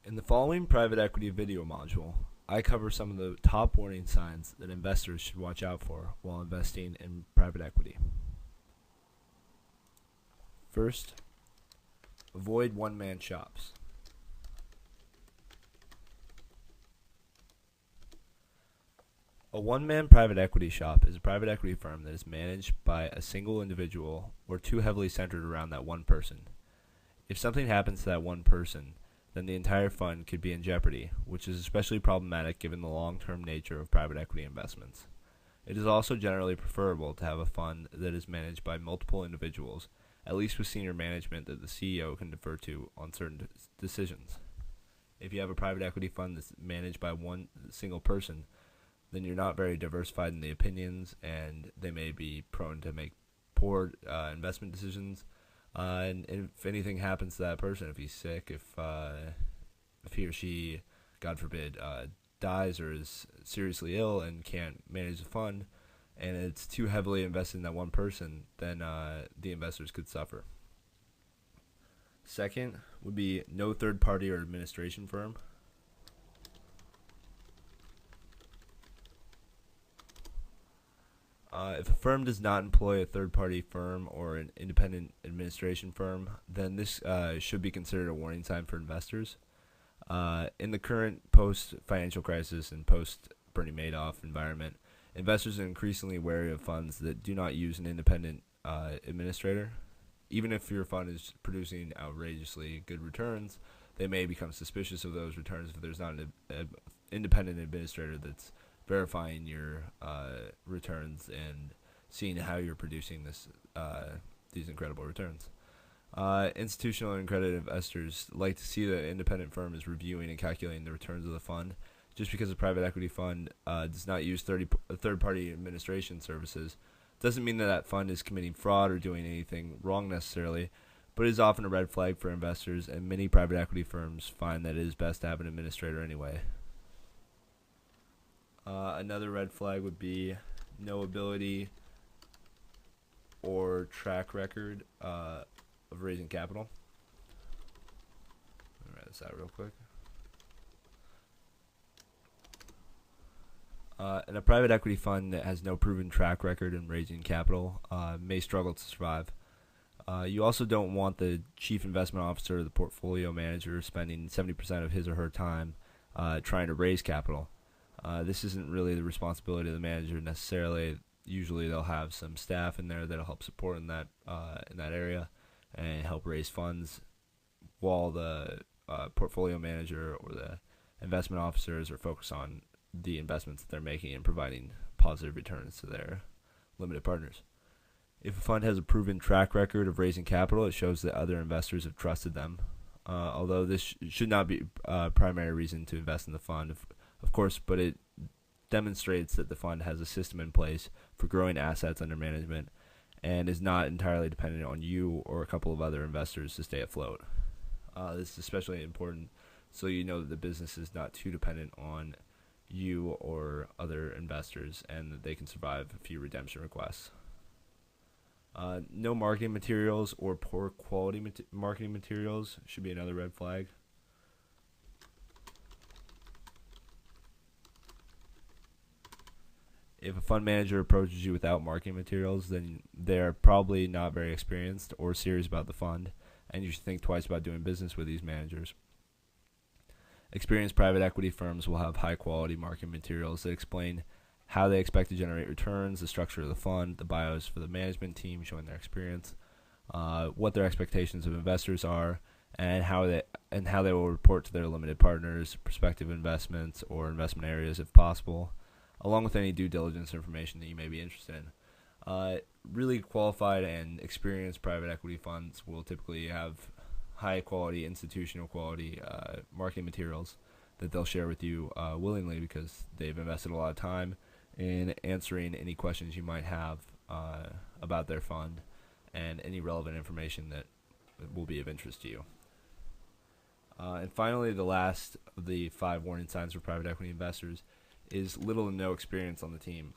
In the following private equity video module, I cover some of the top warning signs that investors should watch out for while investing in private equity. First, avoid one-man shops. A one-man private equity shop is a private equity firm that is managed by a single individual or too heavily centered around that one person. If something happens to that one person, then the entire fund could be in jeopardy, which is especially problematic given the long-term nature of private equity investments. It is also generally preferable to have a fund that is managed by multiple individuals, at least with senior management that the CEO can defer to on certain decisions. If you have a private equity fund that's managed by one single person, then you're not very diversified in the opinions, and they may be prone to make poor investment decisions. And if anything happens to that person, if he's sick, if he or she, God forbid, dies or is seriously ill and can't manage the fund, and it's too heavily invested in that one person, then the investors could suffer. Second would be no third party or administration firm. If a firm does not employ a third-party firm or an independent administration firm, then this should be considered a warning sign for investors. In the current post-financial crisis and post-Bernie Madoff environment, investors are increasingly wary of funds that do not use an independent administrator. Even if your fund is producing outrageously good returns, they may become suspicious of those returns if there's not an independent administrator that's verifying your returns and seeing how you're producing these incredible returns. Institutional and accredited investors like to see that an independent firm is reviewing and calculating the returns of the fund. Just because a private equity fund does not use third-party administration services doesn't mean that that fund is committing fraud or doing anything wrong necessarily, but it is often a red flag for investors, and many private equity firms find that it is best to have an administrator anyway. Another red flag would be no ability or track record of raising capital. Let me write this out real quick. And a private equity fund that has no proven track record in raising capital may struggle to survive. You also don't want the chief investment officer or the portfolio manager spending 70% of his or her time trying to raise capital. This isn't really the responsibility of the manager necessarily. Usually they'll have some staff in there that'll help support in that area and help raise funds, while the portfolio manager or the investment officers are focused on the investments that they're making and providing positive returns to their limited partners. If a fund has a proven track record of raising capital, it shows that other investors have trusted them. Although this should not be a primary reason to invest in the fund, of course, but it demonstrates that the fund has a system in place for growing assets under management and is not entirely dependent on you or a couple of other investors to stay afloat. This is especially important so you know that the business is not too dependent on you or other investors and that they can survive a few redemption requests. No marketing materials or poor quality marketing materials should be another red flag. If a fund manager approaches you without marketing materials, then they're probably not very experienced or serious about the fund, and you should think twice about doing business with these managers. Experienced private equity firms will have high-quality marketing materials that explain how they expect to generate returns, the structure of the fund, the bios for the management team showing their experience, what their expectations of investors are, and how they will report to their limited partners, prospective investments, or investment areas if possible, along with any due diligence information that you may be interested in. Really qualified and experienced private equity funds will typically have high quality, institutional quality marketing materials that they'll share with you willingly because they've invested a lot of time in answering any questions you might have about their fund and any relevant information that will be of interest to you. And finally, the last of the 5 warning signs for private equity investors is little to no experience on the team.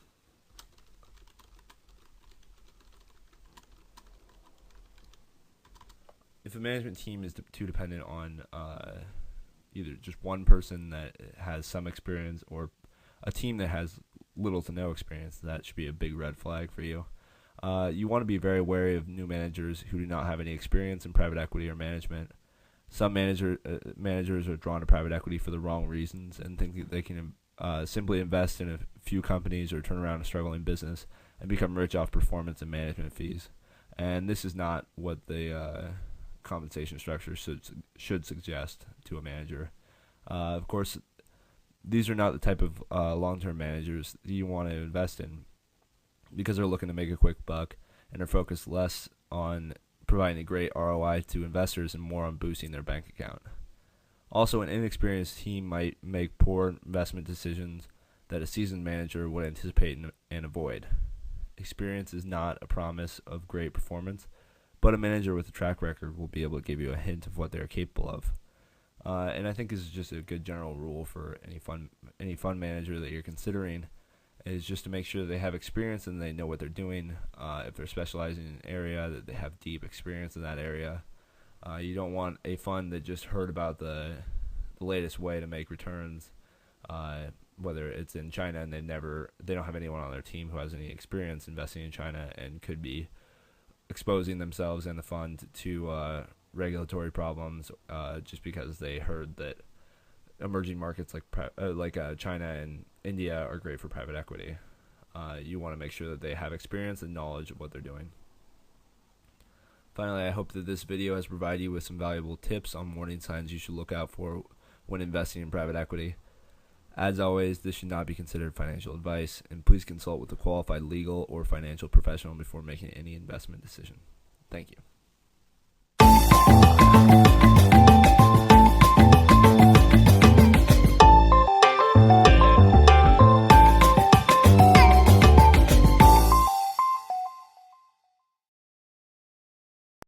If a management team is too dependent on either just one person that has some experience or a team that has little to no experience. That should be a big red flag for you. You want to be very wary of new managers who do not have any experience in private equity or management. Some managers are drawn to private equity for the wrong reasons and think that they can simply invest in a few companies or turn around a struggling business and become rich off performance and management fees. And this is not what the compensation structure should suggest to a manager. Of course, these are not the type of long-term managers that you want to invest in because they're looking to make a quick buck and are focused less on providing a great ROI to investors and more on boosting their bank account. Also, an inexperienced team might make poor investment decisions that a seasoned manager would anticipate and avoid. Experience is not a promise of great performance, but a manager with a track record will be able to give you a hint of what they are capable of. And I think this is just a good general rule for any fund manager that you're considering, is just to make sure that they have experience and they know what they're doing. If they're specializing in an area, that they have deep experience in that area. You don't want a fund that just heard about the latest way to make returns, whether it's in China and they don't have anyone on their team who has any experience investing in China and could be exposing themselves and the fund to regulatory problems just because they heard that emerging markets like China and India are great for private equity. You want to make sure that they have experience and knowledge of what they're doing. Finally, I hope that this video has provided you with some valuable tips on warning signs you should look out for when investing in private equity. As always, this should not be considered financial advice, and please consult with a qualified legal or financial professional before making any investment decision. Thank you.